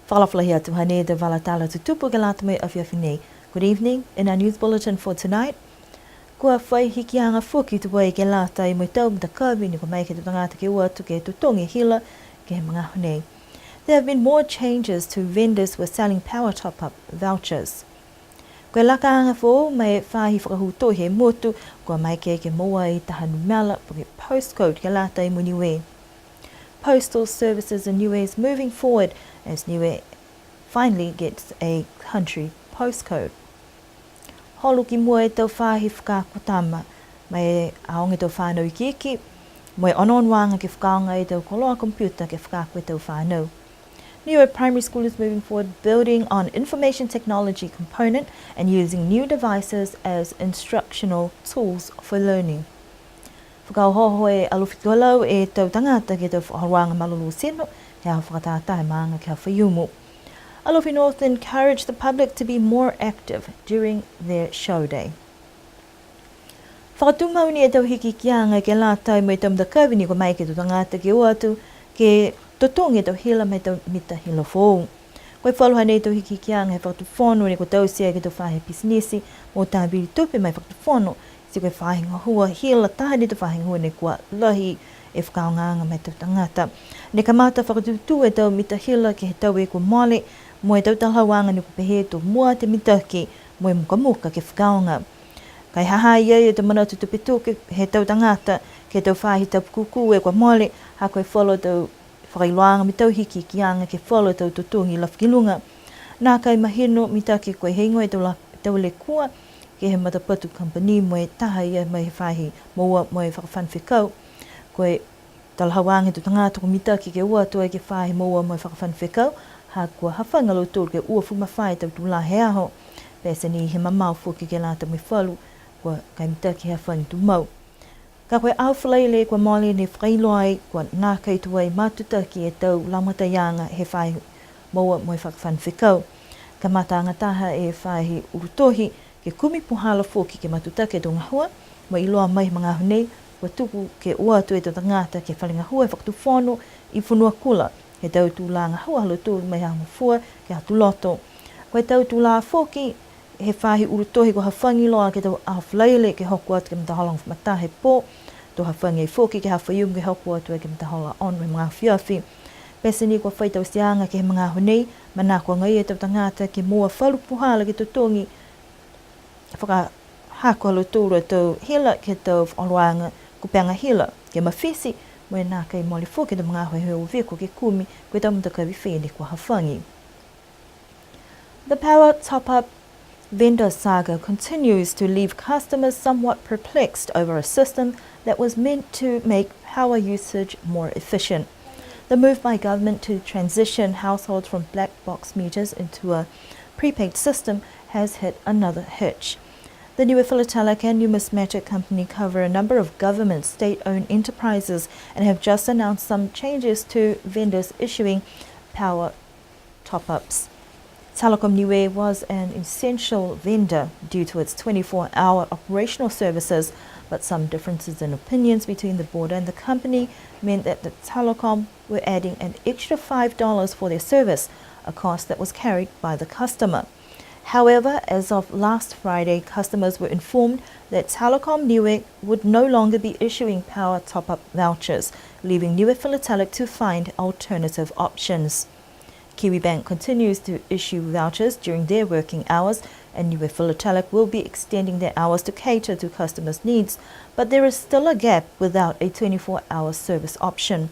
Whalawhalahia tuhane de valatala tutupu galatame of Yafine. Good evening. In our news bulletin for tonight, kua whai hiki anga whuki tu wai ke lata I mo tau mta kawi ni ko mai ke tu tangata ke ua tu ke tutongi hila ke mga hone. There have been more changes to vendors who are selling power top-up vouchers. Koe laka anga fo mai whahi whakahuto he motu kua mai ke moa I tahanu mela po ke postcode ke lata I muniwe. Postal services in Niue is moving forward as Niue finally gets a country postcode. Holuki mua e tau whahi whakakutama, mai aonge tau whanau I kiki, mai ononwanga ke whakaonga e tau koloa computer ke whakaku e tau whanau. Niue Primary School is moving forward, building on information technology component and using new devices as instructional tools for learning. Whakauhoho e alufitolau e tau tangata ke tau whaharwanga malulu seno, ke hau whakatata e maanga ke hau whaiumu. Alufi North encouraged the public to be more active during their show day. Whakatumauni e tau hiki kianga ke la tau mai tau mta kawini ko mai ke tu tangata ke uatu ke totongi e tau hila mai tau mita hila fōu. Koe whaluha nei tau hiki kianga he whakatuwhono ni ko tau sia ke tau whahe pisinisi mo tābiri tupe mai whakatuwhono si koe whahinga hua hila tahani tau whahinga hua ne kua lahi e whakaonganga mai tau tangata. Ne kamata whakatutu e tau mita hila ke he tau e ko mole mo e tau talhawanga ni ko pehe to mua te mitaki mo e muka ke whakaonga. Kai haha ia e te manatu tupe tuke he tau tangata ke tau whahi tau kuku e ko mole ha koe whalo tau whakailoanga mi tau hiki ki anga ke whalo tau tutungi lafkilunga. Nā kai mahino mi take koe heingo e tau le kua ke he matapatu company mo e taha ia mai he whahi moa mo e whakawhanwhikau. Koe talhawanga tu tangata ko mi take ke ua toa ke whahi moa mo e whakawhanwhikau ha kua hawhanga lo tūru ke ua fumawhai tau tūla he aho. Pesa ni he mamau fuki ke lata me whalu kua kai mi take he whangi tu mau. Ka koe awhalaile kua mole ne whailoai kua ngā keitua I matutaki e tau lamata ianga he whai moa mo e whakawhanwhikau. Ka mata angataha e whahi urutohi ke kumi puhala fuki ke matutaki e tō ngahua mo iloa mai mga hunei kua tuku ke ua tu e tō tangata ke whalingahua e whakatuwhono I whunua kula. He tau tūlā ngahua halo tūru mai hanga fua ke hatu loto. Koe tau tūlā fuki he whahi urutohi ko hawhangi loa ke tau awhalaile ke hoku atu ke mtaholang whamatahe pō. Tō hawhangi e fuki ke hawhaium ke hoku atu e ke mtahola on me mga whiawhi. Pesa ni kua whaitau sianga ke he mga hunei, mana kua ngai e tau tangata ke mua whalu puhala ke tutongi. Whaka hako halo tūru e tau hila ke tau wharoanga kupeanga hila ke mawhisi. Mo e nā kai moli fuki te mga hoi hoi viko ke kumi koe tau mtakawi whini kua hawhangi. The power top-up vendor saga continues to leave customers somewhat perplexed over a system that was meant to make power usage more efficient. The move by government to transition households from black box meters into a prepaid system has hit another hitch. The Niue Philatelic and Numismatic Company cover a number of government state-owned enterprises and have just announced some changes to vendors issuing power top-ups. Telecom Niue was an essential vendor due to its 24-hour operational services, but some differences in opinions between the board and the company meant that the Telecom were adding an extra $5 for their service, a cost that was carried by the customer. However, as of last Friday, customers were informed that Telecom Niue would no longer be issuing power top-up vouchers, leaving Niue Philatelic to find alternative options. Kiwibank continues to issue vouchers during their working hours, and Niue Philatelic will be extending their hours to cater to customers' needs, but there is still a gap without a 24-hour service option.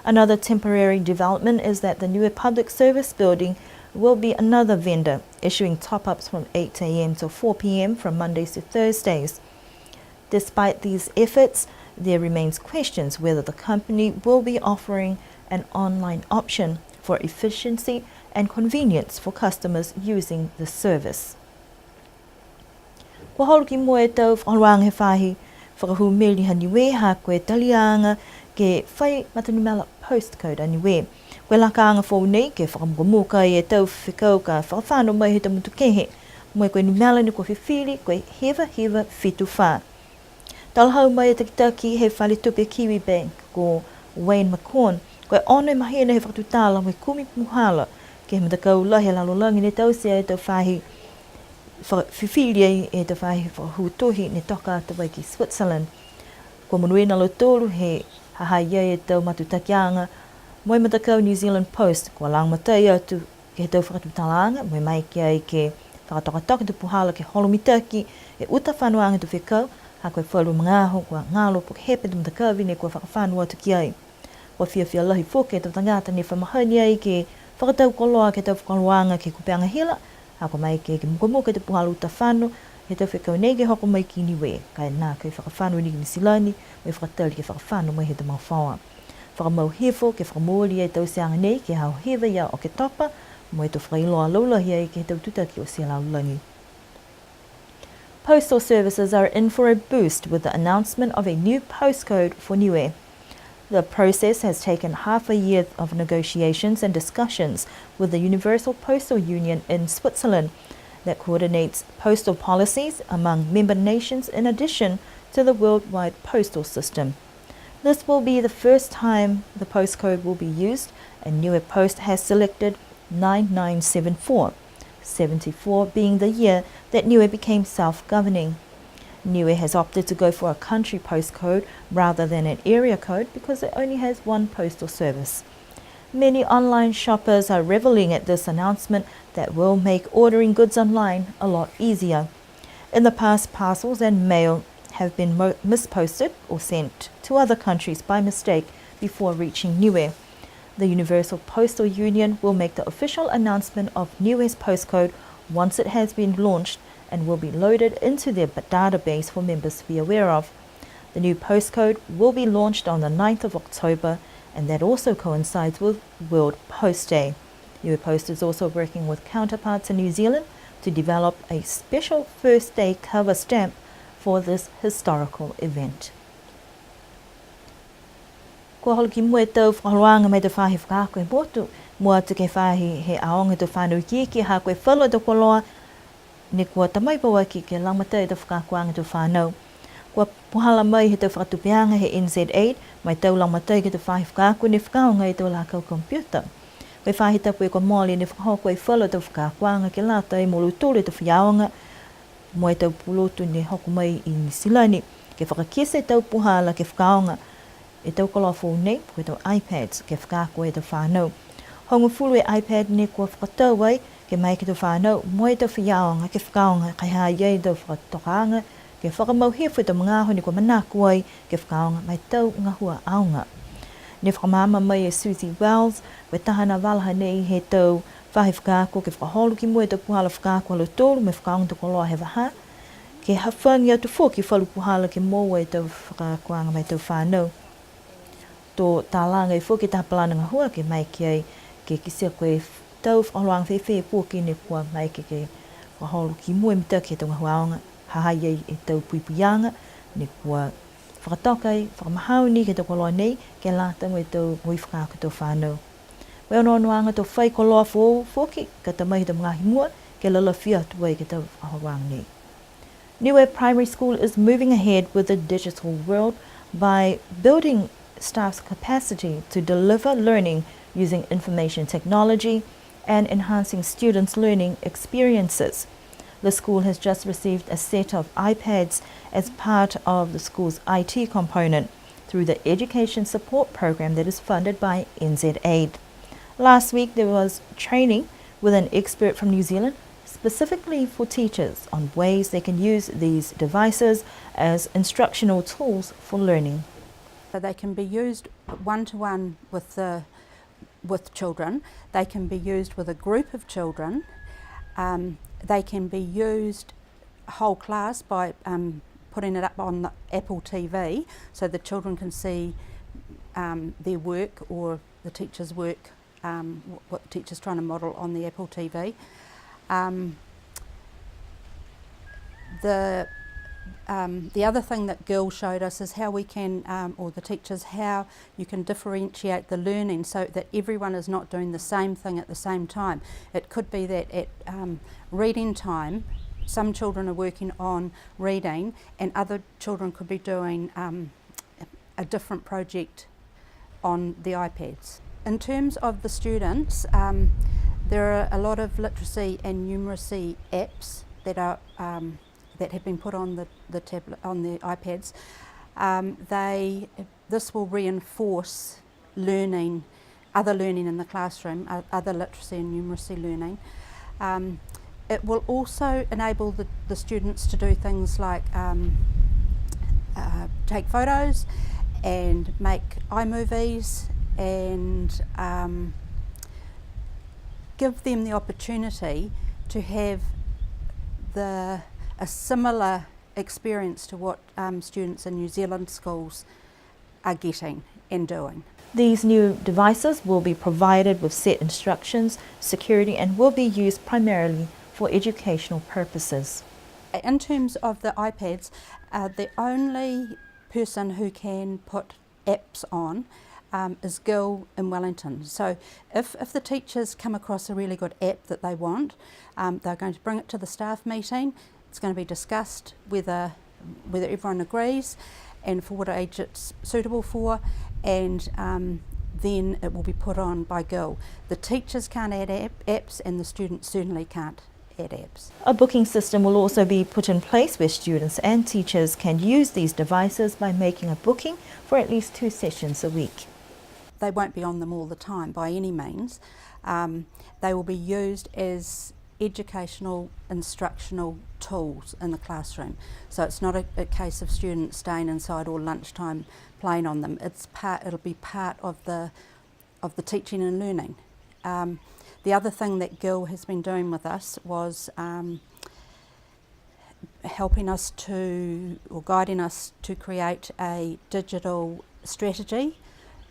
Another temporary development is that the Niue Public Service Building will be another vendor, issuing top-ups from 8 a.m. to 4 p.m. from Mondays to Thursdays. Despite these efforts, there remains questions whether the company will be offering an online option for efficiency and convenience for customers using the service. Kua holoki mua e tau wharuanga he whahi, whakahu meli ha Niue ha koe talianga ke whai matanumela postcode a Niue. Koe lakaanga fōu nei ke whakamukamuka I e tau whikau ka whakawhano mai he tamutu kehe. Moe koe numela ni koe whiwhiri koe hewa whitu wha. Talhau mai e takitaki he whale tupe Kiwibank ko Wayne McCorn. Koe ono mahina he whakatutala moe kumi muhala ke me takau lahi lalolangi ne tausia e tau whahi whiwhiria e tau whahi hutohi ne toka atu wai ki Switzerland. Ko manuena lo tōru he hahai e tau matutakianga moi me takau New Zealand Post ko lang matai atu ke he tau whakatutalanga moi mai ki ai ke whakatokatoki tu puhala ke holomitaki e uta whanuanga tu whekau ha koe whalu mangaho kua ngalo po hepe tu matakau vine kua whakawhanua atu ki ai. Kua whiawhia lahi whoke tau tangata ne whamahani ai ke whakatau koloa ke tau whakaluanga ke kupeanga hila ha koe mai ke mukamuka te puhala uta whanu he tau whekau nei ke hoko mai ki niwe kai nā kai whakawhanu ni ki Nisilani mai whakatau ke whakawhanu mai he te mau whaua. Whakamau hefo ke whakamori ai tau seanga nei ke hau hewa ia o ke topa mo to whailoa laulahi ai ke tau tutaki o se laulangi. Postal services are in for a boost with the announcement of a new postcode for Niue. The process has taken half a year of negotiations and discussions with the Universal Postal Union in Switzerland that coordinates postal policies among member nations in addition to the worldwide postal system. This will be the first time the postcode will be used, and Niue Post has selected 9974, 74 being the year that Niue became self-governing. Niue has opted to go for a country postcode rather than an area code because it only has one postal service. Many online shoppers are reveling at this announcement that will make ordering goods online a lot easier. In the past, parcels and mail have been misposted or sent to other countries by mistake before reaching Niue. The Universal Postal Union will make the official announcement of Niue's postcode once it has been launched and will be loaded into their database for members to be aware of. The new postcode will be launched on the 9th of October, and that also coincides with World Post Day. Niue Post is also working with counterparts in New Zealand to develop a special first day cover stamp for this historical event. Kua holo ki mua tau whakaroanga mai te whahi whakaako e motu, mua atu ke whahi he aonga te whanau ki ha koe whalo te koloa, ne kua tamai paua ki lamata e te whakakoanga te whanau. Kua puhala mai he te whakatupeanga he NZ8, mai tau lamata ki te whahi whakaako ne whakaonga e tau lākau kompiuta. Koe whahi tapu e kua mōli ne whakahoko e whalo te whakakoanga ke lāta e molu tūre te whiaonga, mo e tau pulotu ne hoko mai I Nisilani, ke whakakese tau puhala ke whakaonga, e tau koloa fōu nei, koe tau iPads ke whakako e tau whānau. Hongu fulu e iPad ne kua whakatau ai, ke mai ke tau whānau, mo e tau whiaonga ke whakaonga, kai haa iei tau whakatokaanga, ke whakamau hefo e tau mangaho ne kua manaku ai, ke whakaonga mai tau ngahua aonga. Ne whakamama mai e Susie Wells, koe tahana walaha nei he tau whahi whakako, ke whakaholu ki mua e tau puhala whakako alo tōru, me whakaonga tau koloa he waha, ke hawhangi atu fō ki whalu puhala ke mōa e tau whakakoanga mai tau whānau. Tō tālanga I fōki tā palana ngahua ke mai ki ai ke kisia koe tau whakaroanga whewhe pōki ne kua mai ke whaholo ki mua e mita ke tau ngahuaonga hahai ai e tau puipuianga ne kua whakatokai, whakamahauni ke tau koloa nei ke lātango e tau hui whakako tau whānau. Wea noanoanga tau whai koloa fōki ka tamai tau ngahi mua ke lala whia tuai ke tau whakaroanga nei. Niue Primary School is moving ahead with the digital world by building staff's capacity to deliver learning using information technology and enhancing students' learning experiences. The school has just received a set of iPads as part of the school's IT component through the Education Support Program that is funded by NZ8. Last week there was training with an expert from New Zealand specifically for teachers on ways they can use these devices as instructional tools for learning. They can be used one-to-one with children, they can be used with a group of children, they can be used whole class by putting it up on the Apple TV so the children can see their work or the teacher's work, what the teacher's trying to model on the Apple TV. The other thing that Gil showed us is how we can, or the teachers, how you can differentiate the learning so that everyone is not doing the same thing at the same time. It could be that at reading time, some children are working on reading and other children could be doing a different project on the iPads. In terms of the students, There are a lot of literacy and numeracy apps that are that have been put on the tablet, on the iPads. This will reinforce learning, other learning in the classroom, other literacy and numeracy learning. It will also enable the students to do things like take photos and make iMovies and give them the opportunity to have a similar experience to what students in New Zealand schools are getting and doing. These new devices will be provided with set instructions, security, and will be used primarily for educational purposes. In terms of the iPads, the only person who can put apps on is Gil in Wellington. So if the teachers come across a really good app that they want, they're going to bring it to the staff meeting. It's going to be discussed whether everyone agrees and for what age it's suitable for, and then it will be put on by Gil. The teachers can't add apps and the students certainly can't add apps. A booking system will also be put in place where students and teachers can use these devices by making a booking for at least 2 sessions a week. They won't be on them all the time by any means. They will be used as educational, instructional tools in the classroom. So it's not a case of students staying inside all lunchtime playing on them. It'll be part of the teaching and learning. The other thing that Gil has been doing with us was helping us or guiding us to create a digital strategy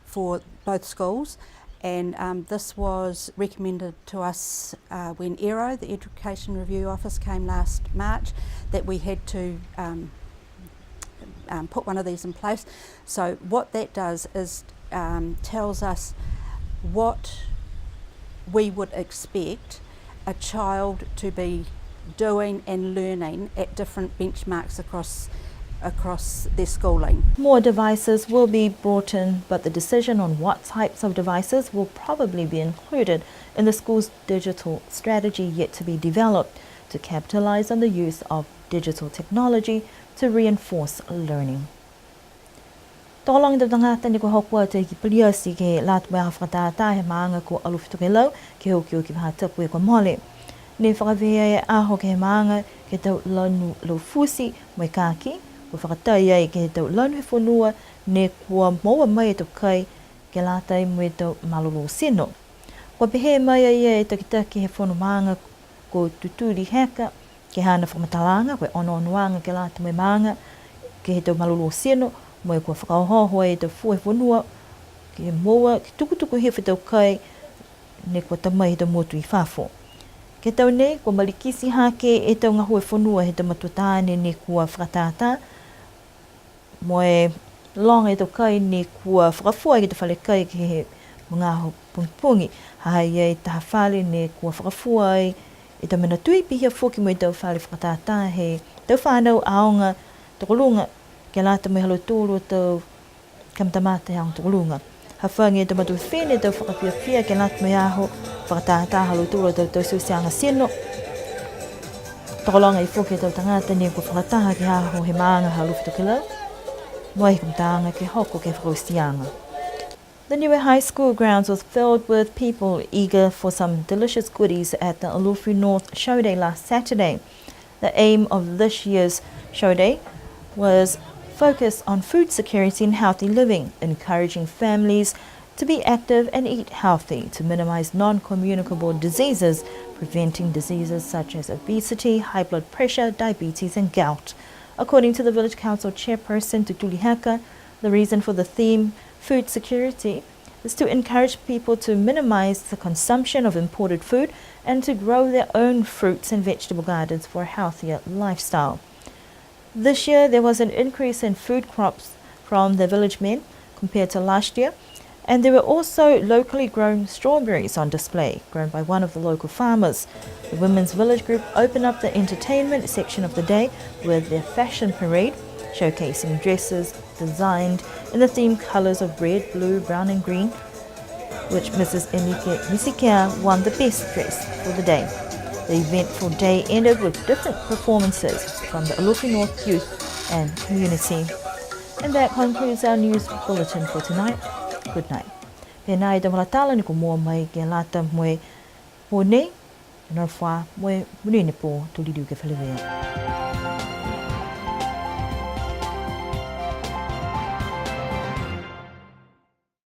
for both schools, and this was recommended to us when ERO, the Education Review Office, came last March, that we had to put one of these in place. So what that does is tells us what we would expect a child to be doing and learning at different benchmarks across their schooling. More devices will be brought in, but the decision on what types of devices will probably be included in the school's digital strategy yet to be developed to capitalize on the use of digital technology to reinforce learning. Tolong da tangata ni ko hokwa te ki pliasi ke latwa afata he manga ko aluftu ke lau ke hokio ki hata pue ko mole. Ne whakawhea e aho ke he manga ke tau lanu lo fusi mai kaki, ko whakatai ai ke he tau lanu he whanua ne kua maua mai e tau kai ke latai mui tau malolo sino. Ko pehe mai ai e takitaki he whanu manga ko tuturi heka ke hana whakamatalanga koe ono onoanga ke lata mai manga ke he tau malolo sino mai kua whakaohoa e tau fua he whanua ke moa ke tukutuku he whetau kai ne kua tamai he tau motu I whafo. Ke tau nei, kua malikisi hake e tau ngahue whanua he tau matutāne ne kua whakatata. Moe longa e tau kai ne kua whakafua ki te whale kai ke he ngaho pungi. Hai e taha whale ne kua whakafua ai e tau mena tui pihia whoki mo e tau whale whakatata he tau whanau aonga tokolunga ke lata mai halo tōro tau kamtamata he aonga tokolunga. Hawhangi e tau matu whene tau whakapia ke lata mai aho whakatata halo tōro tau susianga seno. Tokolonga I whoki tau tangata ne kua whakataha ke aho he maanga halo whitukilau. Moe kamtaanga ke hoko ke whakausianga. The Niue High School grounds was filled with people eager for some delicious goodies at the Alofi North Show Day last Saturday. The aim of this year's Show Day was focused on food security and healthy living, encouraging families to be active and eat healthy to minimize non-communicable diseases, preventing diseases such as obesity, high blood pressure, diabetes and gout. According to the Village Council Chairperson Tutuli Haka, the reason for the theme food security is to encourage people to minimize the consumption of imported food and to grow their own fruits and vegetable gardens for a healthier lifestyle. This year there was an increase in food crops from the village men compared to last year, and there were also locally grown strawberries on display, grown by one of the local farmers. The Women's Village Group opened up the entertainment section of the day with their fashion parade, showcasing dresses designed in the theme colours of red, blue, brown and green. which Mrs. Enike Misikia won the best dress for the day. The eventful day ended with different performances from the Alofi North youth and community. And that concludes our news bulletin for tonight. Good night. Pena I te malatala ni ko mua mai ke lata moe ho nei, na wha moe muni ne po tu lidiu ke whalewea.